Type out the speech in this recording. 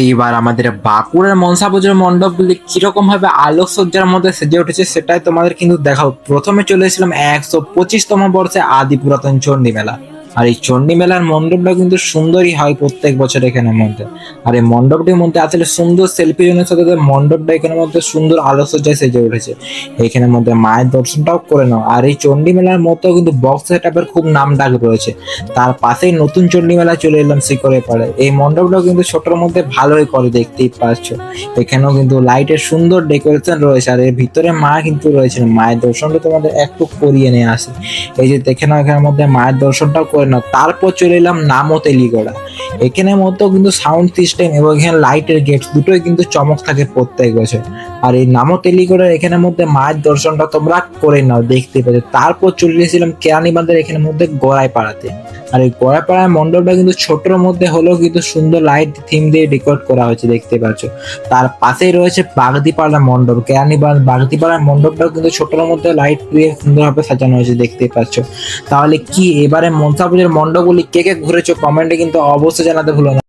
এইবার আমাদের বাঁকুড়ার মনসা পুজোর মণ্ডপগুলি কিরকম ভাবে আলোকসজ্জার মধ্যে সেজে উঠেছে সেটাই তোমাদের কিন্তু দেখাও। প্রথমে চলে এসেছিলাম 125তম বর্ষে আদি পুরাতন চণ্ডী মেলা। আর এই চণ্ডী মেলার মণ্ডপটা কিন্তু সুন্দরই হয় প্রত্যেক বছর এখানের মধ্যে। আর এই মণ্ডপটির মধ্যে আসলে সুন্দর সেলফি জোনের সাথে সাথে মণ্ডপটা এখানের মধ্যে সুন্দর আলোকসজ্জায় সেজে উঠেছে। এখানের মধ্যে মায়ের দর্শনটাও করে নাও। আর এই চণ্ডী মেলার মতো কিন্তু বক্স সেটআপের খুব নাম ডাক রয়েছে। তার পাশেই নতুন চণ্ডী মেলা চলে এলাম শিকরে পাড়ে। এই মণ্ডপটাও কিন্তু ছোটর মধ্যে ভালোই করে, দেখতেই পাচ্ছ। এখানেও কিন্তু লাইটের সুন্দর ডেকোরেশন রয়েছে। আর এর ভিতরে মা কিন্তু রয়েছেন, মায়ের দর্শনটা তোমাদের একটু করিয়ে নিয়ে আসি। এই যে দেখে নাও, এখানের মধ্যে মায়ের দর্শনটাও করে নাও। তারপর চলে এলাম নামতেলিগড়া। এখানের মতো কিন্তু সাউন্ড সিস্টেম এবং এখানে লাইটের গেট দুটোই কিন্তু চমক থাকে প্রত্যেক বছর। আর এই নামতেলিগড়ার এখানের মধ্যে মায়ের দর্শনটা তোমরা করে নাও, দেখতে পাচ্ছ। তারপর চলে এসেছিলাম কেরানীবাঁধের এখানের মধ্যে গড়াই পাড়াতে। আর এই গড়াইপাড়ার মণ্ডপটা কিন্তু ছোটর মধ্যে হলেও কিন্তু সুন্দর লাইট থিম দিয়ে ডেকোরেট করা হয়েছে, দেখতে পাচ্ছ। তার পাশেই রয়েছে বাগদিপাড়া মণ্ডপ। বাগদিপাড়ার মণ্ডপটাও কিন্তু ছোটর মধ্যে লাইট দিয়ে সুন্দরভাবে সাজানো হয়েছে, দেখতে পাচ্ছ। তাহলে কি এবারে মনসা পুজোর মণ্ডপগুলি কে কে ঘুরেছো কমেন্টে কিন্তু অবশ্যই জানাতে ভুলো না।